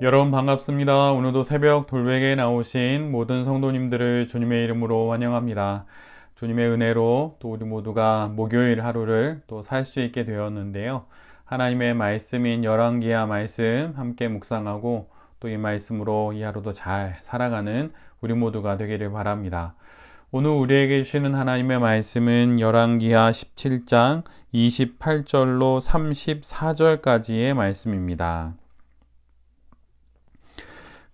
여러분 반갑습니다. 오늘도 새벽 돌베개에 나오신 모든 성도님들을 주님의 이름으로 환영합니다. 주님의 은혜로 또 우리 모두가 목요일 하루를 또 살 수 있게 되었는데요. 하나님의 말씀인 열왕기하 말씀 함께 묵상하고 또 이 말씀으로 이 하루도 잘 살아가는 우리 모두가 되기를 바랍니다. 오늘 우리에게 주시는 하나님의 말씀은 열왕기하 17장 28절로 34절까지의 말씀입니다.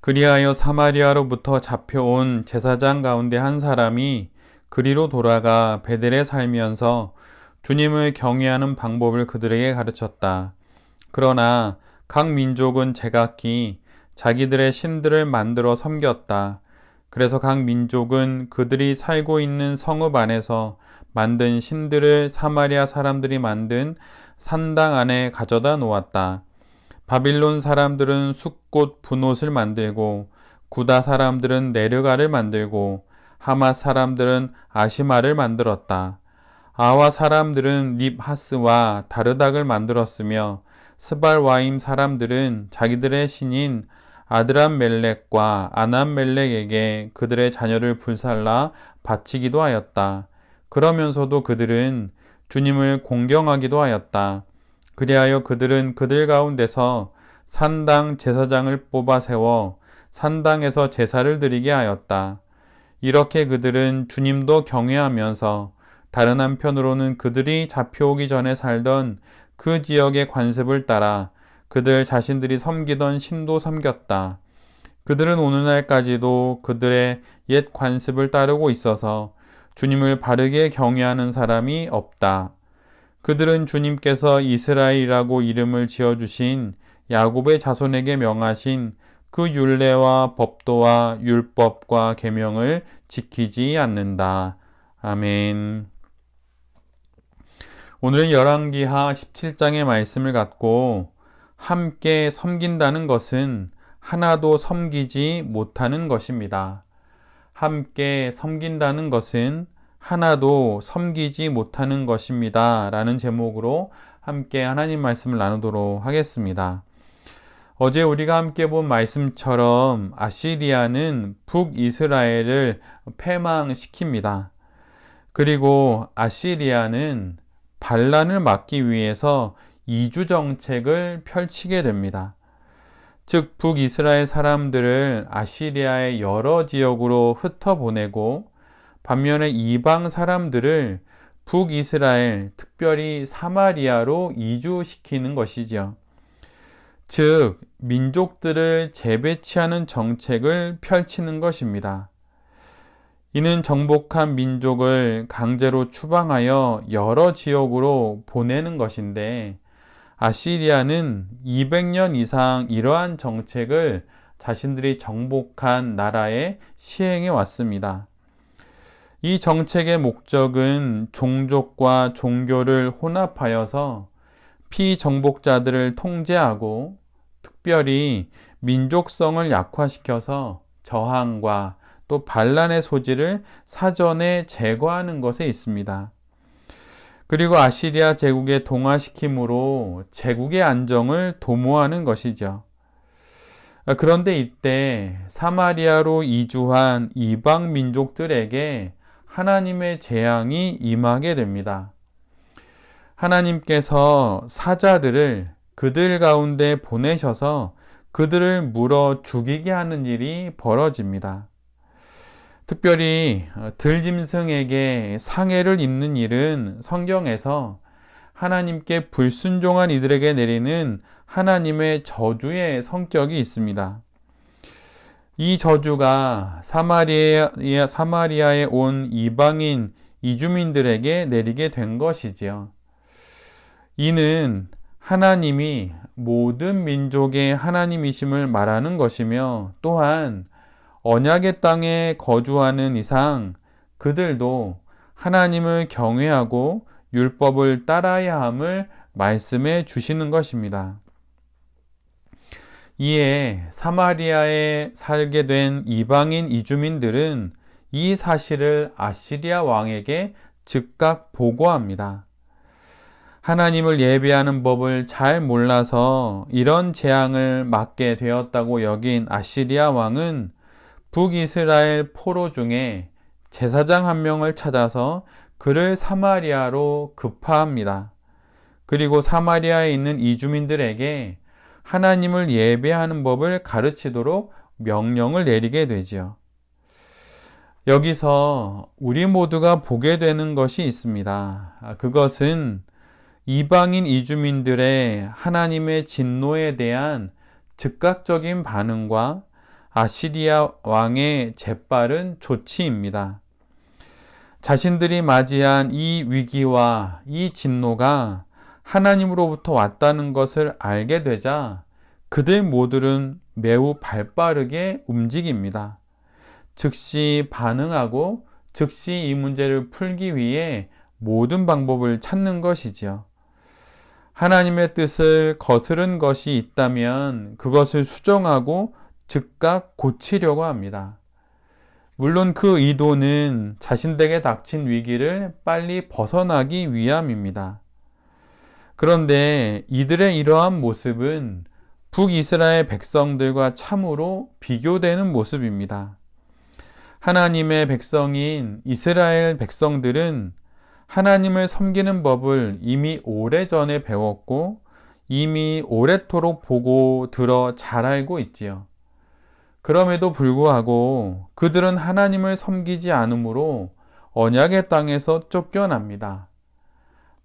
그리하여 사마리아로부터 잡혀온 제사장 가운데 한 사람이 그리로 돌아가 베델에 살면서 주님을 경외하는 방법을 그들에게 가르쳤다. 그러나 각 민족은 제각기 자기들의 신들을 만들어 섬겼다. 그래서 각 민족은 그들이 살고 있는 성읍 안에서 만든 신들을 사마리아 사람들이 만든 산당 안에 가져다 놓았다. 바빌론 사람들은 숫꽃 분옷을 만들고 구다 사람들은 네르가를 만들고 하맛 사람들은 아시마를 만들었다. 아와 사람들은 닙하스와 다르닥을 만들었으며 스발와임 사람들은 자기들의 신인 아드람멜렉과 아남멜렉에게 그들의 자녀를 불살라 바치기도 하였다. 그러면서도 그들은 주님을 공경하기도 하였다. 그리하여 그들은 그들 가운데서 산당 제사장을 뽑아 세워 산당에서 제사를 드리게 하였다. 이렇게 그들은 주님도 경외하면서 다른 한편으로는 그들이 잡혀오기 전에 살던 그 지역의 관습을 따라 그들 자신들이 섬기던 신도 섬겼다. 그들은 오늘날까지도 그들의 옛 관습을 따르고 있어서 주님을 바르게 경외하는 사람이 없다. 그들은 주님께서 이스라엘이라고 이름을 지어주신 야곱의 자손에게 명하신 그 율례와 법도와 율법과 계명을 지키지 않는다. 아멘. 오늘은 열왕기하 17장의 말씀을 갖고 함께 섬긴다는 것은 하나도 섬기지 못하는 것입니다. 함께 섬긴다는 것은 하나도 섬기지 못하는 것입니다. 라는 제목으로 함께 하나님 말씀을 나누도록 하겠습니다. 어제 우리가 함께 본 말씀처럼 아시리아는 북이스라엘을 패망시킵니다. 그리고 아시리아는 반란을 막기 위해서 이주 정책을 펼치게 됩니다. 즉 북이스라엘 사람들을 아시리아의 여러 지역으로 흩어보내고 반면에 이방 사람들을 북이스라엘, 특별히 사마리아로 이주시키는 것이죠. 즉 민족들을 재배치하는 정책을 펼치는 것입니다. 이는 정복한 민족을 강제로 추방하여 여러 지역으로 보내는 것인데 아시리아는 200년 이상 이러한 정책을 자신들이 정복한 나라에 시행해 왔습니다. 이 정책의 목적은 종족과 종교를 혼합하여서 피정복자들을 통제하고 특별히 민족성을 약화시켜서 저항과 또 반란의 소지를 사전에 제거하는 것에 있습니다. 그리고 아시리아 제국의 동화시킴으로 제국의 안정을 도모하는 것이죠. 그런데 이때 사마리아로 이주한 이방 민족들에게 하나님의 재앙이 임하게 됩니다. 하나님께서 사자들을 그들 가운데 보내셔서 그들을 물어 죽이게 하는 일이 벌어집니다. 특별히 들짐승에게 상해를 입는 일은 성경에서 하나님께 불순종한 이들에게 내리는 하나님의 저주의 성격이 있습니다. 이 저주가 사마리아에 온 이방인 이주민들에게 내리게 된 것이지요. 이는 하나님이 모든 민족의 하나님이심을 말하는 것이며 또한 언약의 땅에 거주하는 이상 그들도 하나님을 경외하고 율법을 따라야 함을 말씀해 주시는 것입니다. 이에 사마리아에 살게 된 이방인 이주민들은 이 사실을 아시리아 왕에게 즉각 보고합니다. 하나님을 예배하는 법을 잘 몰라서 이런 재앙을 맞게 되었다고 여긴 아시리아 왕은 북이스라엘 포로 중에 제사장 한 명을 찾아서 그를 사마리아로 급파합니다. 그리고 사마리아에 있는 이주민들에게 하나님을 예배하는 법을 가르치도록 명령을 내리게 되지요. 여기서 우리 모두가 보게 되는 것이 있습니다. 그것은 이방인 이주민들의 하나님의 진노에 대한 즉각적인 반응과 아시리아 왕의 재빠른 조치입니다. 자신들이 맞이한 이 위기와 이 진노가 하나님으로부터 왔다는 것을 알게 되자 그들 모두는 매우 발빠르게 움직입니다. 즉시 반응하고 즉시 이 문제를 풀기 위해 모든 방법을 찾는 것이지요. 하나님의 뜻을 거스른 것이 있다면 그것을 수정하고 즉각 고치려고 합니다. 물론 그 의도는 자신들에게 닥친 위기를 빨리 벗어나기 위함입니다. 그런데 이들의 이러한 모습은 북이스라엘 백성들과 참으로 비교되는 모습입니다. 하나님의 백성인 이스라엘 백성들은 하나님을 섬기는 법을 이미 오래전에 배웠고 이미 오래도록 보고 들어 잘 알고 있지요. 그럼에도 불구하고 그들은 하나님을 섬기지 않으므로 언약의 땅에서 쫓겨납니다.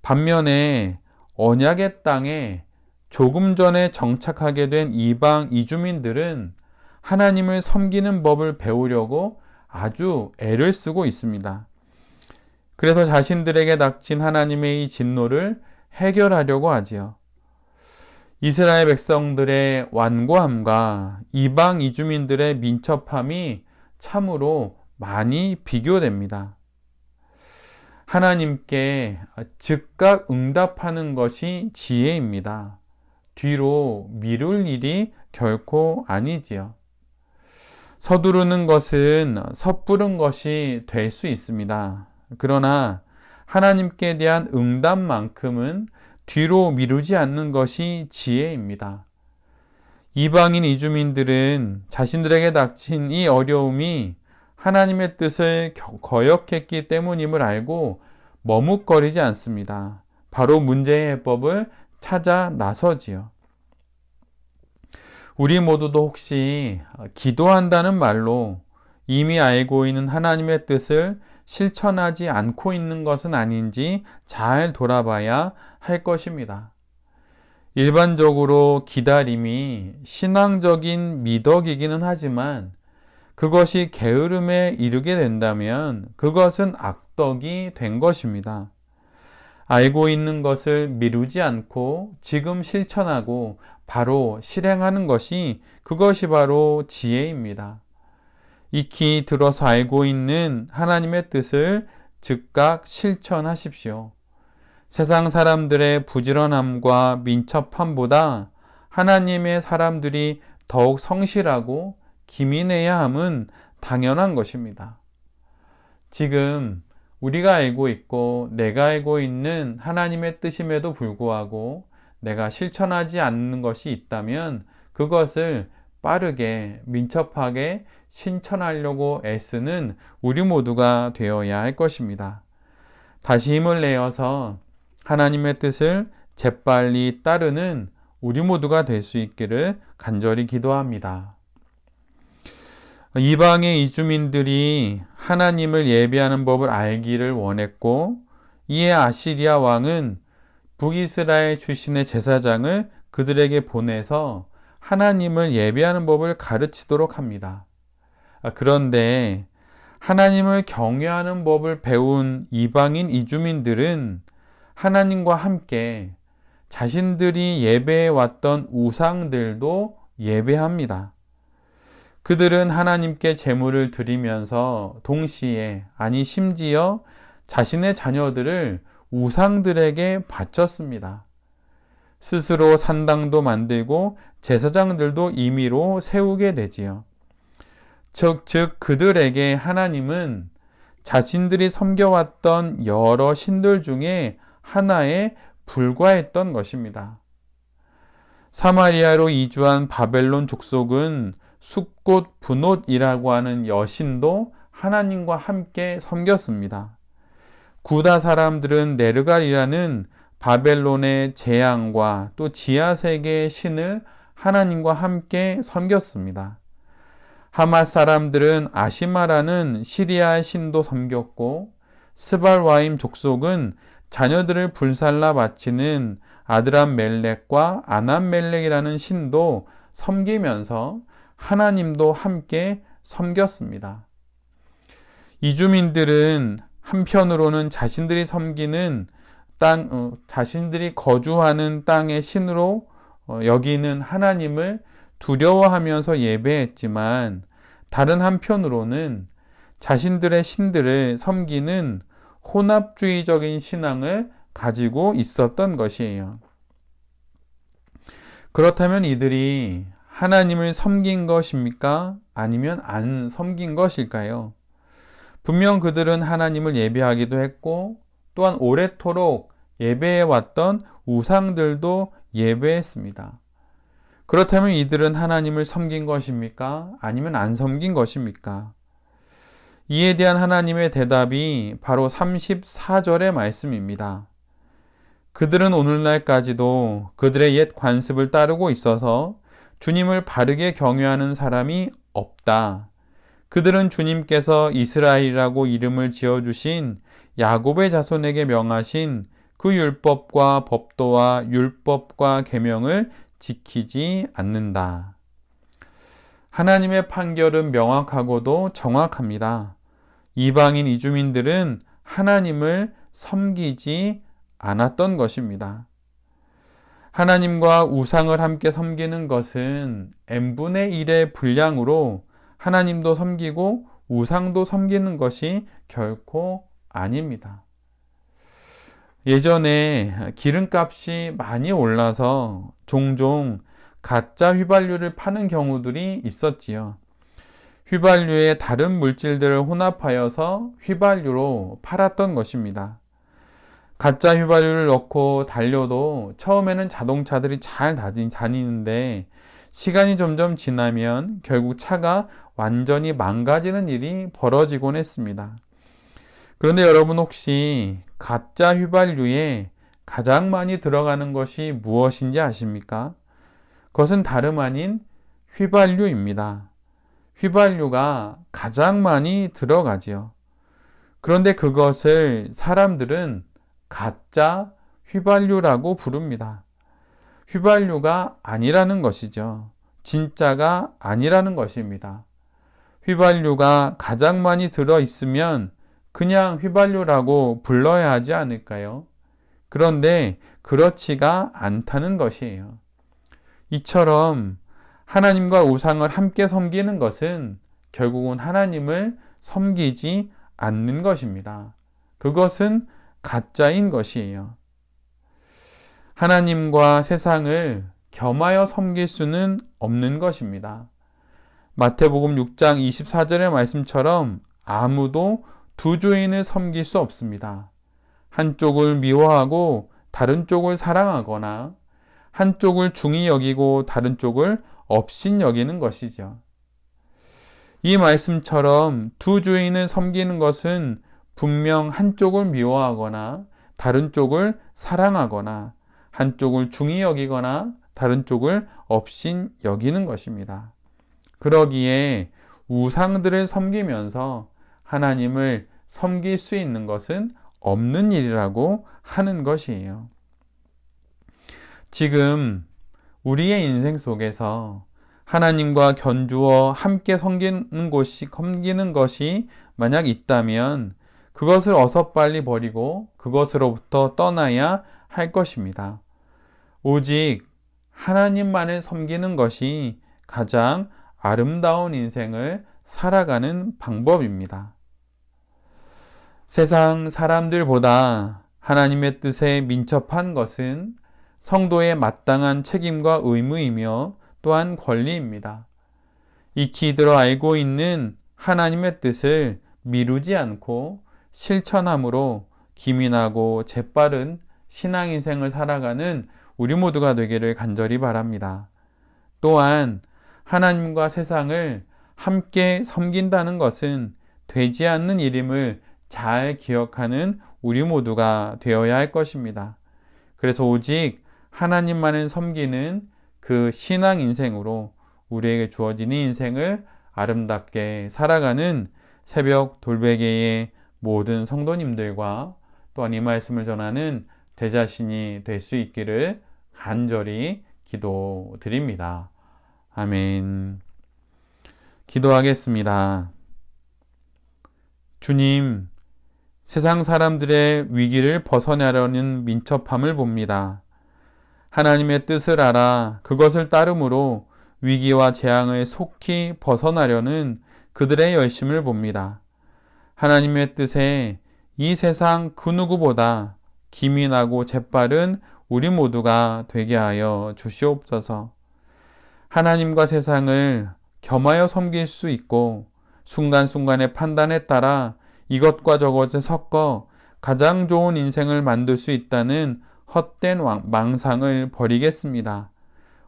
반면에 언약의 땅에 조금 전에 정착하게 된 이방 이주민들은 하나님을 섬기는 법을 배우려고 아주 애를 쓰고 있습니다. 그래서 자신들에게 닥친 하나님의 이 진노를 해결하려고 하지요. 이스라엘 백성들의 완고함과 이방 이주민들의 민첩함이 참으로 많이 비교됩니다. 하나님께 즉각 응답하는 것이 지혜입니다. 뒤로 미룰 일이 결코 아니지요. 서두르는 것은 섣부른 것이 될 수 있습니다. 그러나 하나님께 대한 응답만큼은 뒤로 미루지 않는 것이 지혜입니다. 이방인 이주민들은 자신들에게 닥친 이 어려움이 하나님의 뜻을 거역했기 때문임을 알고 머뭇거리지 않습니다. 바로 문제의 해법을 찾아 나서지요. 우리 모두도 혹시 기도한다는 말로 이미 알고 있는 하나님의 뜻을 실천하지 않고 있는 것은 아닌지 잘 돌아봐야 할 것입니다. 일반적으로 기다림이 신앙적인 미덕이기는 하지만 그것이 게으름에 이르게 된다면 그것은 악덕이 된 것입니다. 알고 있는 것을 미루지 않고 지금 실천하고 바로 실행하는 그것이 바로 지혜입니다. 익히 들어서 알고 있는 하나님의 뜻을 즉각 실천하십시오. 세상 사람들의 부지런함과 민첩함보다 하나님의 사람들이 더욱 성실하고 기민해야 함은 당연한 것입니다. 지금 우리가 알고 있고 내가 알고 있는 하나님의 뜻임에도 불구하고 내가 실천하지 않는 것이 있다면 그것을 빠르게 민첩하게 실천하려고 애쓰는 우리 모두가 되어야 할 것입니다. 다시 힘을 내어서 하나님의 뜻을 재빨리 따르는 우리 모두가 될 수 있기를 간절히 기도합니다. 이방의 이주민들이 하나님을 예배하는 법을 알기를 원했고 이에 아시리아 왕은 북이스라엘 출신의 제사장을 그들에게 보내서 하나님을 예배하는 법을 가르치도록 합니다. 그런데 하나님을 경외하는 법을 배운 이방인 이주민들은 하나님과 함께 자신들이 예배해 왔던 우상들도 예배합니다. 그들은 하나님께 제물을 드리면서 동시에 심지어 자신의 자녀들을 우상들에게 바쳤습니다. 스스로 산당도 만들고 제사장들도 임의로 세우게 되지요. 즉 그들에게 하나님은 자신들이 섬겨왔던 여러 신들 중에 하나의 불과했던 것입니다. 사마리아로 이주한 바벨론 족속은 숫꽃 분옷이라고 하는 여신도 하나님과 함께 섬겼습니다. 구다 사람들은 네르갈이라는 바벨론의 재앙과 또 지하세계의 신을 하나님과 함께 섬겼습니다. 하맛 사람들은 아시마라는 시리아의 신도 섬겼고, 스발와임 족속은 자녀들을 불살라 바치는 아드람 멜렉과 아남 멜렉이라는 신도 섬기면서 하나님도 함께 섬겼습니다. 이주민들은 한편으로는 자신들이 섬기는 자신들이 거주하는 땅의 신으로 여기는 하나님을 두려워하면서 예배했지만, 다른 한편으로는 자신들의 신들을 섬기는 혼합주의적인 신앙을 가지고 있었던 것이에요. 그렇다면 이들이 하나님을 섬긴 것입니까? 아니면 안 섬긴 것일까요? 분명 그들은 하나님을 예배하기도 했고, 또한 오래도록 예배해왔던 우상들도 예배했습니다. 그렇다면 이들은 하나님을 섬긴 것입니까? 아니면 안 섬긴 것입니까? 이에 대한 하나님의 대답이 바로 34절의 말씀입니다. 그들은 오늘날까지도 그들의 옛 관습을 따르고 있어서 주님을 바르게 경외하는 사람이 없다. 그들은 주님께서 이스라엘이라고 이름을 지어주신 야곱의 자손에게 명하신 그 율법과 법도와 율법과 계명을 지키지 않는다. 하나님의 판결은 명확하고도 정확합니다. 이방인 이주민들은 하나님을 섬기지 않았던 것입니다. 하나님과 우상을 함께 섬기는 것은 n분의 1의 분량으로 하나님도 섬기고 우상도 섬기는 것이 결코 아닙니다. 예전에 기름값이 많이 올라서 종종 가짜 휘발유를 파는 경우들이 있었지요. 휘발유에 다른 물질들을 혼합하여서 휘발유로 팔았던 것입니다. 가짜 휘발유를 넣고 달려도 처음에는 자동차들이 잘 다니는데 시간이 점점 지나면 결국 차가 완전히 망가지는 일이 벌어지곤 했습니다. 그런데 여러분 혹시 가짜 휘발유에 가장 많이 들어가는 것이 무엇인지 아십니까? 그것은 다름 아닌 휘발유입니다. 휘발유가 가장 많이 들어가지요. 그런데 그것을 사람들은 가짜 휘발유라고 부릅니다. 휘발유가 아니라는 것이죠. 진짜가 아니라는 것입니다. 휘발유가 가장 많이 들어있으면 그냥 휘발유라고 불러야 하지 않을까요? 그런데 그렇지가 않다는 것이에요. 이처럼 하나님과 우상을 함께 섬기는 것은 결국은 하나님을 섬기지 않는 것입니다. 그것은 가짜인 것이에요. 하나님과 세상을 겸하여 섬길 수는 없는 것입니다. 마태복음 6장 24절의 말씀처럼 아무도 두 주인을 섬길 수 없습니다. 한쪽을 미워하고 다른 쪽을 사랑하거나 한쪽을 중히 여기고 다른 쪽을 업신 여기는 것이죠. 이 말씀처럼 두 주인을 섬기는 것은 분명 한쪽을 미워하거나 다른 쪽을 사랑하거나 한쪽을 중히 여기거나 다른 쪽을 업신 여기는 것입니다. 그러기에 우상들을 섬기면서 하나님을 섬길 수 있는 것은 없는 일이라고 하는 것이에요. 지금 우리의 인생 속에서 하나님과 견주어 함께 섬기는 것이 만약 있다면 그것을 어서 빨리 버리고 그것으로부터 떠나야 할 것입니다. 오직 하나님만을 섬기는 것이 가장 아름다운 인생을 살아가는 방법입니다. 세상 사람들보다 하나님의 뜻에 민첩한 것은 성도의 마땅한 책임과 의무이며 또한 권리입니다. 익히 들어 알고 있는 하나님의 뜻을 미루지 않고 실천함으로 기민하고 재빠른 신앙 인생을 살아가는 우리 모두가 되기를 간절히 바랍니다. 또한 하나님과 세상을 함께 섬긴다는 것은 되지 않는 일임을 잘 기억하는 우리 모두가 되어야 할 것입니다. 그래서 오직 하나님만을 섬기는 그 신앙 인생으로 우리에게 주어지는 인생을 아름답게 살아가는 새벽 돌베개의 모든 성도님들과 또한 이 말씀을 전하는 제 자신이 될 수 있기를 간절히 기도드립니다. 아멘. 기도하겠습니다. 주님, 세상 사람들의 위기를 벗어나려는 민첩함을 봅니다. 하나님의 뜻을 알아 그것을 따름으로 위기와 재앙을 속히 벗어나려는 그들의 열심을 봅니다. 하나님의 뜻에 이 세상 그 누구보다 기민하고 재빠른 우리 모두가 되게 하여 주시옵소서. 하나님과 세상을 겸하여 섬길 수 있고 순간순간의 판단에 따라 이것과 저것을 섞어 가장 좋은 인생을 만들 수 있다는 헛된 망상을 버리겠습니다.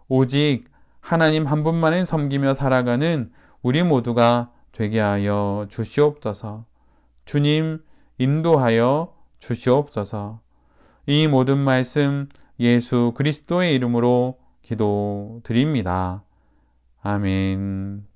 오직 하나님 한 분만을 섬기며 살아가는 우리 모두가 되게 하여 주시옵소서. 주님 인도하여 주시옵소서. 이 모든 말씀 예수 그리스도의 이름으로 기도드립니다. 아멘.